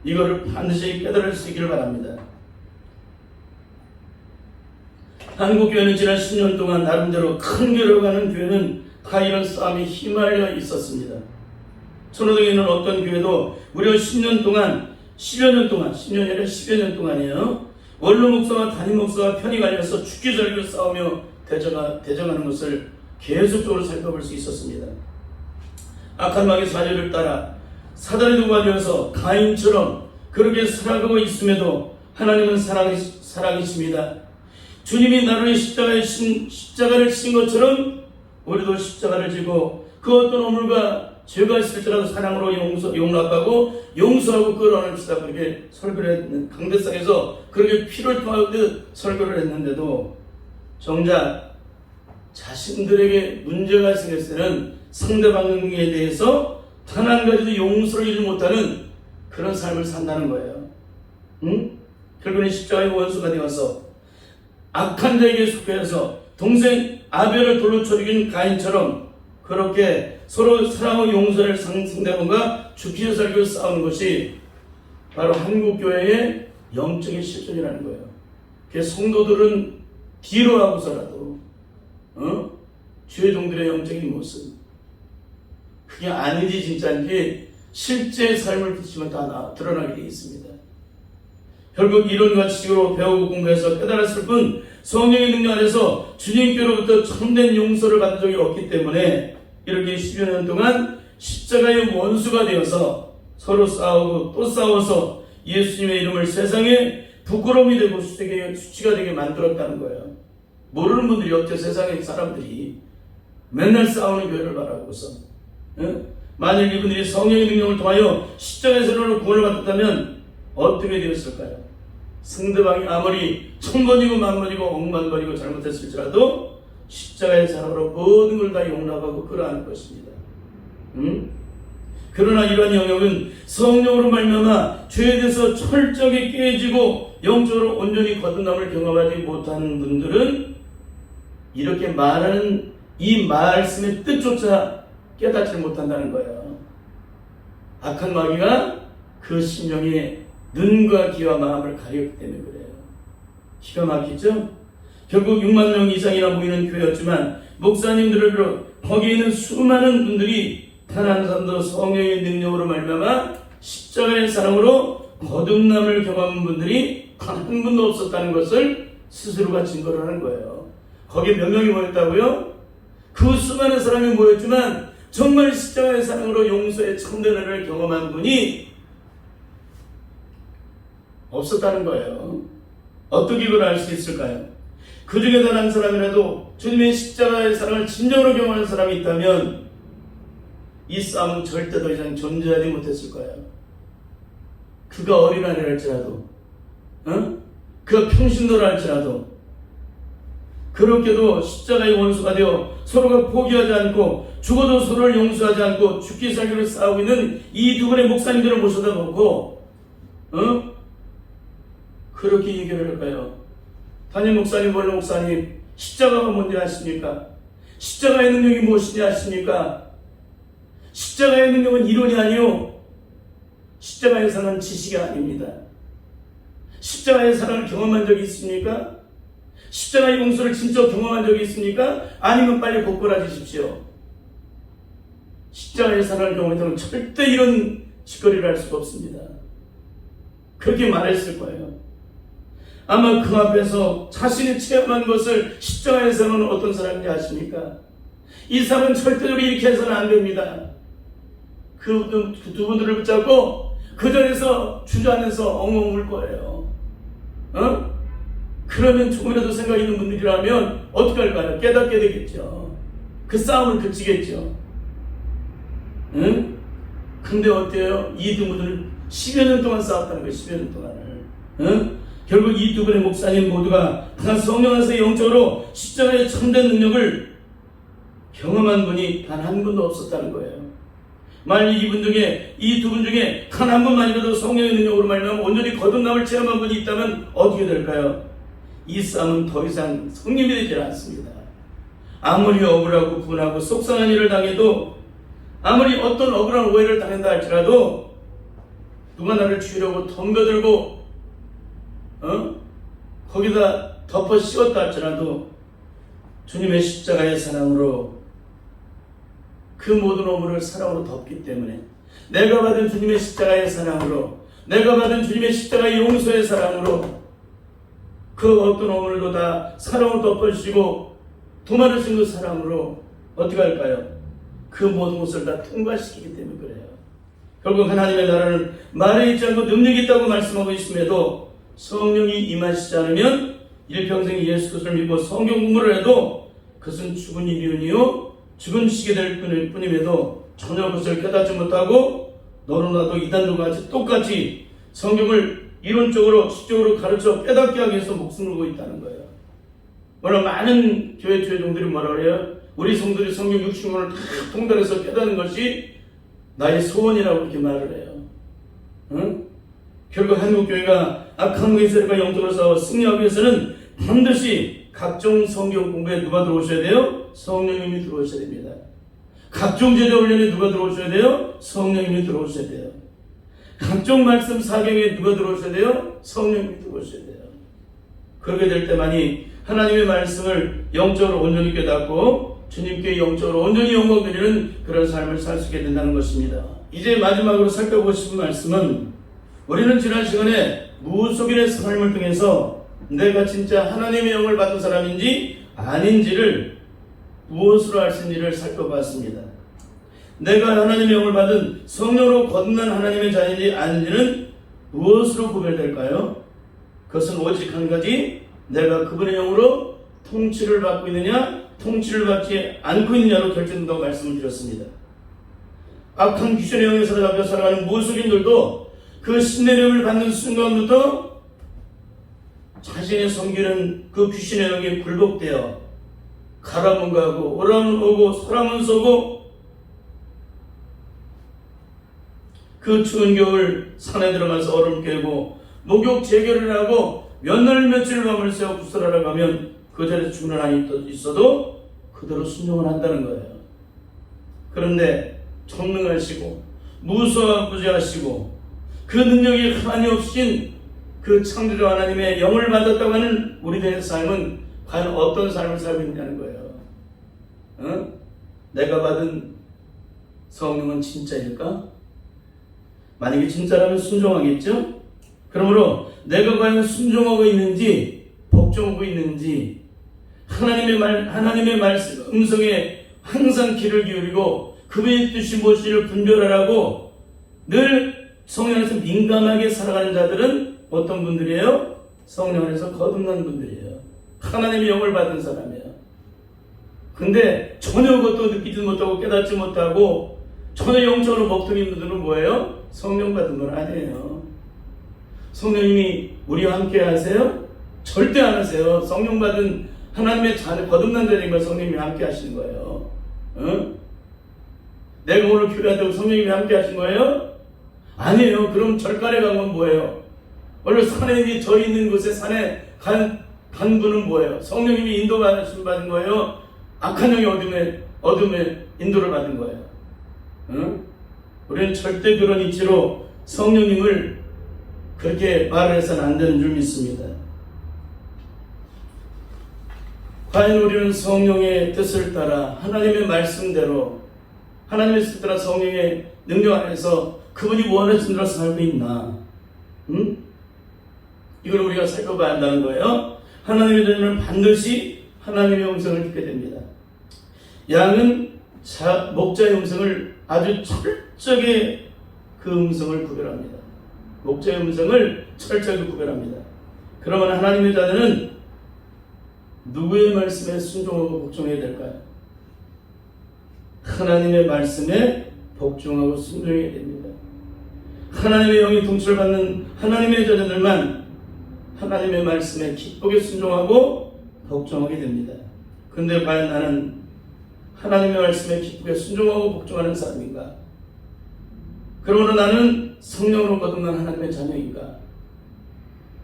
이거를 반드시 깨달을 수 있기를 바랍니다. 한국교회는 지난 10년 동안 나름대로 큰 교회로 가는 교회는 다 이런 싸움에 휘말려 있었습니다. 선호동에는 어떤 교회도 무려 10년 동안 10여 년 동안이에요. 원로 목사와 담임 목사가 편이 갈려서 죽기 살기로 싸우며 대적하는 것을 계속적으로 살펴볼 수 있었습니다. 악한 마귀의 사례를 따라 사단에 도발되어서 가인처럼 그렇게 살아가고 있음에도 하나님은 사랑이십니다. 주님이 나를 십자가를 친 것처럼 우리도 십자가를 지고 그 어떤 어물과 죄가 있을지라도 사랑으로 용납하고 용서하고 끌어안읍시다. 그렇게 설교를 했는 강대상에서 그렇게 피를 토하듯 설교를 했는데도 정작 자신들에게 문제가 생겼을 때는 상대방에 대해서 단 한 가지도 용서를 잃지 못하는 그런 삶을 산다는 거예요. 결국은 십자가의 원수가 되어서 악한 자에게 속해서 동생 아벨을 돌로 쳐 죽인 가인처럼 그렇게 서로 사랑과 용서를 상대방과 죽기 살기로 싸우는 것이 바로 한국교회의 영적인 실존이라는 거예요. 그래서 성도들은 뒤로 하고서라도 주의 종들의 영적인 모습, 그게 아니지 진짜인지 실제 삶을 비추면 다 드러나게 되어 있습니다. 결국 이론과 지식으로 배우고 공부해서 깨달았을 뿐 성령의 능력 안에서 주님께로부터 참된 용서를 받은 적이 없기 때문에 이렇게 10여 년 동안 십자가의 원수가 되어서 서로 싸우고 또 싸워서 예수님의 이름을 세상에 부끄러움이 되고 수치가 되게 만들었다는 거예요. 모르는 분들이 어째 세상의 사람들이 맨날 싸우는 교회를 바라보고서 만일 이분들이 성령의 능력을 통하여 십자가에서 구원을 받았다면 어떻게 되었을까요? 상대방이 아무리 천번이고 만번이고 억만번이고 잘못했을지라도 십자가의 사랑으로 모든 걸 다 용납하고 끌어안을 것입니다. 그러나 이러한 영역은 성령으로 말미암아 죄에 대해서 철저하게 깨지고 영적으로 온전히 거듭남을 경험하지 못하는 분들은 이렇게 말하는 이 말씀의 뜻조차 깨닫지 못한다는 거예요. 악한 마귀가 그 심령의 눈과 귀와 마음을 가렸기 때문에 그래요. 기가 막히죠? 결국 6만 명 이상이나 모이는 교회였지만 목사님들을 비롯 거기에 있는 수많은 분들이 단 한 사람도 성령의 능력으로 말미암아 십자가의 사랑으로 거듭남을 경험한 분들이 한 분도 없었다는 것을 스스로가 증거를 하는 거예요. 거기에 몇 명이 모였다고요? 그 수많은 사람이 모였지만 정말 십자가의 사랑으로 용서의 참된 은혜를 경험한 분이 없었다는 거예요. 어떻게 이걸 알 수 있을까요? 그 중에 단 한 사람이라도 주님의 십자가의 사랑을 진정으로 경험하는 사람이 있다면 이 싸움은 절대 더 이상 존재하지 못했을 거예요. 그가 어린아이라 할지라도 그가 평신도라 할지라도 그렇게도 십자가의 원수가 되어 서로가 포기하지 않고 죽어도 서로를 용서하지 않고 죽기 살기로 싸우고 있는 이 두 분의 목사님들을 모셔다 놓고 그렇게 얘기를 할까요? 담임 목사님, 원로 목사님, 십자가가 뭔지 아십니까? 십자가의 능력이 무엇인지 아십니까? 십자가의 능력은 이론이 아니요, 십자가의 사랑은 지식이 아닙니다. 십자가의 사랑을 경험한 적이 있습니까? 십자가의 용서를 진짜 경험한 적이 있습니까? 아니면 빨리 곧골아지십시오. 십자가의 사랑을 경험했다면 절대 이런 짓거리를 할 수가 없습니다. 그렇게 말했을 거예요. 아마 그 앞에서 자신이 체험한 것을 십자가의 사랑은 어떤 사람인지 아십니까? 이 사람은 절대로 이렇게 해서는 안 됩니다. 그 두 분들을 붙잡고 그 자리에서 주저앉아서 엉엉 울 거예요. 그러면 조금이라도 생각 있는 분들이라면 어떻게 할까요? 깨닫게 되겠죠. 그 싸움을 그치겠죠. 근데 어때요? 이 두 분들은 10여 년 동안 싸웠다는 거예요. 10여 년 동안을. 결국 이 두 분의 목사님 모두가 다 성령 안에서 영적으로 십자가의 참된 능력을 경험한 분이 단 한 분도 없었다는 거예요. 만약 이분 중에, 이 두 분 중에 단 한 분만이라도 성령의 능력으로 말미암아 온전히 거듭남을 체험한 분이 있다면 어떻게 될까요? 이 싸움은 더 이상 성립이 되지 않습니다. 아무리 억울하고 분하고 속상한 일을 당해도, 아무리 어떤 억울한 오해를 당한다 할지라도 누가 나를 죽이려고 덤벼들고 거기다 덮어 씌웠다 할지라도 주님의 십자가의 사랑으로 그 모든 오물을 사랑으로 덮기 때문에, 내가 받은 주님의 십자가의 사랑으로, 내가 받은 주님의 십자가의 용서의 사랑으로 그 어떤 오물도 다 사랑으로 덮어주시고 도마르신 그 사랑으로 어떻게 할까요? 그 모든 것을 다 통과시키기 때문에 그래요. 결국 하나님의 나라는 말에 있지 않고 능력이 있다고 말씀하고 있음에도 성령이 임하시지 않으면 일평생 예수 그리스도를 믿고 성경 공부를 해도 그것은 죽은 이론이요, 죽은 시게 될 뿐임에도 전혀 그것을 깨닫지 못하고 너로 나도 이단들과 같이 똑같이 성경을 이론적으로 시적으로 가르쳐 깨닫게 하기 위해서 목숨을 걸고 있다는 거예요. 물론 많은 교회 종들이 뭐라 그래요? 우리 성도들이 성경 60권을 다 통달해서 깨닫는 것이 나의 소원이라고 이렇게 말을 해요. 결국 한국교회가 악한 것과 영적으로 싸워 승리하기 위해서는 반드시 각종 성경 공부에 누가 들어오셔야 돼요? 성령님이 들어오셔야 됩니다. 각종 제자 훈련에 누가 들어오셔야 돼요? 성령님이 들어오셔야 돼요. 각종 말씀 사경에 누가 들어오셔야 돼요? 성령님이 들어오셔야 돼요. 그렇게 될 때만이 하나님의 말씀을 영적으로 온전히 깨닫고 주님께 영적으로 온전히 영광 드리는 그런 삶을 살 수 있게 된다는 것입니다. 이제 마지막으로 살펴보고 싶은 말씀은, 우리는 지난 시간에 무속인의 삶을 통해서 내가 진짜 하나님의 영을 받은 사람인지 아닌지를 무엇으로 알 수 있는지를 살펴봤습니다. 내가 하나님의 영을 받은 성령으로 거듭난 하나님의 자녀인지 아닌지는 무엇으로 구별될까요? 그것은 오직 한 가지, 내가 그분의 영으로 통치를 받고 있느냐 통치를 받지 않고 있느냐로 결정된다고 말씀을 드렸습니다. 악한 귀신의 영에 사로잡혀 살아가는 무속인들도 그 신의 영을 받는 순간부터 자신의 섬기는 그 귀신의 영에 굴복되어 가라면 가고 오라면 오고 서라면 서고 그 추운 겨울 산에 들어가서 얼음 깨고 목욕 재결을 하고 몇 날 며칠 밤을 새워 구슬하러 가면 그 자리에 죽는 한이 있어도 그대로 순종을 한다는 거예요. 그런데 전능하시고 무소부지하시고 그 능력이 하나님 없으신 그 창조주 하나님의 영을 받았다고 하는 우리들의 삶은 과연 어떤 삶을 살고 있냐는 거예요. 내가 받은 성령은 진짜일까? 만약에 진짜라면 순종하겠죠? 그러므로 내가 과연 순종하고 있는지 복종하고 있는지 하나님의 말씀 음성에 항상 귀를 기울이고 그분의 뜻이 무엇인지를 분별하라고 늘 성령 안에서 민감하게 살아가는 자들은 어떤 분들이에요? 성령 안에서 거듭난 분들이에요. 하나님의 영을 받은 사람이에요. 근데 전혀 그것도 느끼지 못하고 깨닫지 못하고 전혀 영적으로 먹통인 분들은 뭐예요? 성령 받은 건 아니에요. 성령님이 우리와 함께 하세요? 절대 안 하세요. 성령 받은 하나님의 자녀, 거듭난 자들과 성령님이 함께 하시는 거예요. 내가 오늘 교회한다고 성령님이 함께 하신 거예요? 아니에요. 그럼 절간에 가면 뭐예요? 원래 산에 절이 있는 곳에 산에 간 분은 뭐예요? 성령님이 인도받으신 받은 거예요? 악한 영이 어둠에 인도를 받은 거예요. 우리는 절대 그런 이치로 성령님을 그렇게 말을 해서는 안 되는 줄 믿습니다. 과연 우리는 성령의 뜻을 따라 하나님의 말씀대로 하나님의 뜻을 따라 성령의 능력 안에서 그분이 원하신 대로 살고 있나? 이걸 우리가 살펴봐야 한다는 거예요. 하나님의 자녀는 반드시 하나님의 음성을 듣게 됩니다. 양은 목자의 음성을 아주 철저하게 그 음성을 구별합니다. 목자의 음성을 철저하게 구별합니다. 그러면 하나님의 자녀는 누구의 말씀에 순종하고 복종해야 될까요? 하나님의 말씀에 복종하고 순종해야 됩니다. 하나님의 영이 통치를 받는 하나님의 자녀들만 하나님의 말씀에 기쁘게 순종하고 복종하게 됩니다. 그런데 과연 나는 하나님의 말씀에 기쁘게 순종하고 복종하는 사람인가? 그러므로 나는 성령으로 거듭난 하나님의 자녀인가?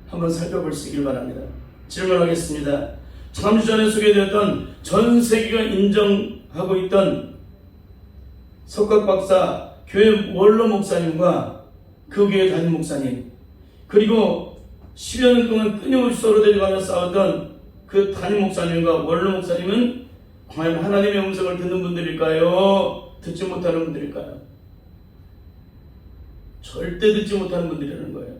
한번 살펴볼 수 있길 바랍니다. 질문하겠습니다. 잠시 전에 소개되었던 전 세계가 인정하고 있던 석각박사 교회 원로 목사님과 그 교회 담임 목사님, 그리고 10여 년 동안 끊임없이 서로 대립하며 싸웠던 그 담임 목사님과 원로 목사님은 과연 하나님의 음성을 듣는 분들일까요? 듣지 못하는 분들일까요? 절대 듣지 못하는 분들이라는 거예요.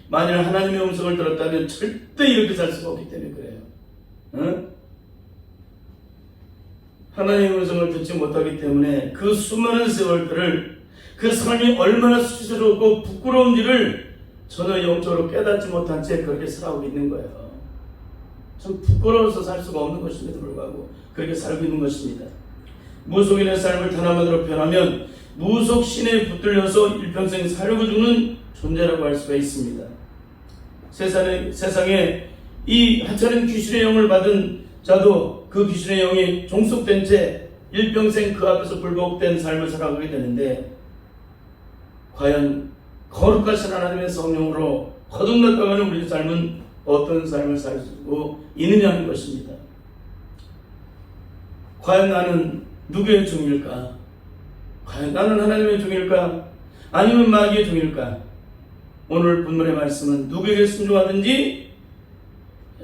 만일 하나님의 음성을 들었다면 절대 이렇게 살 수가 없기 때문에 그래요. 하나님의 음성을 듣지 못하기 때문에 그 수많은 세월들을 그 삶이 얼마나 수치스럽고 부끄러운지를 전혀 영적으로 깨닫지 못한 채 그렇게 살아오고 있는 거예요. 참 부끄러워서 살 수가 없는 것임에도 불구하고 그렇게 살고 있는 것입니다. 무속인의 삶을 단 한마디로 표현하면 무속신에 붙들려서 일평생 살고 죽는 존재라고 할 수가 있습니다. 세상에 이 하찮은 귀신의 영을 받은 자도 그 귀신의 영이 종속된 채 일평생 그 앞에서 굴복된 삶을 살아가게 되는데, 과연 거룩하신 하나님의 성령으로 거듭났다고 하는 우리의 삶은 어떤 삶을 살고 있느냐는 것입니다. 과연 나는 누구의 종일까? 과연 나는 하나님의 종일까? 아니면 마귀의 종일까? 오늘 본문의 말씀은 누구에게 순종하든지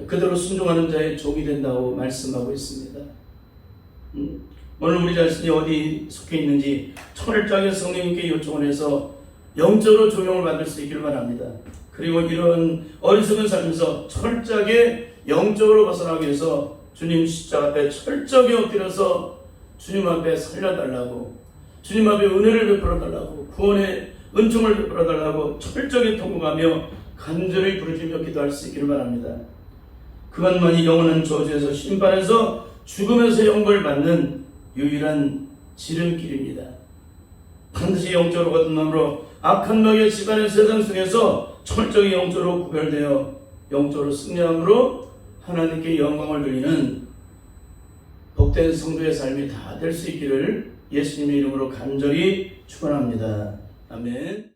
그대로 순종하는 자의 종이 된다고 말씀하고 있습니다. 오늘 우리 자신이 어디 속해 있는지 철저하게 성령님께 요청을 해서 영적으로 조명을 받을 수 있기를 바랍니다. 그리고 이런 어리석은 삶에서 철저하게 영적으로 벗어나기 위해서 주님 십자가 앞에 철저하게 엎드려서 주님 앞에 살려달라고, 주님 앞에 은혜를 베풀어달라고, 구원의 은총을 베풀어달라고 철저하게 통곡하며 간절히 부르짖며 기도할 수 있기를 바랍니다. 그것만이 영원한 저주에서 심판에서 죽음에서 영벌 받는 유일한 지름길입니다. 반드시 영적으로 거듭남으로 악한 마귀의 시간의 세상 속에서 철저히 영적으로 구별되어 영적으로 승리함으로 하나님께 영광을 돌리는 복된 성도의 삶이 다 될 수 있기를 예수님의 이름으로 간절히 축원합니다. 아멘.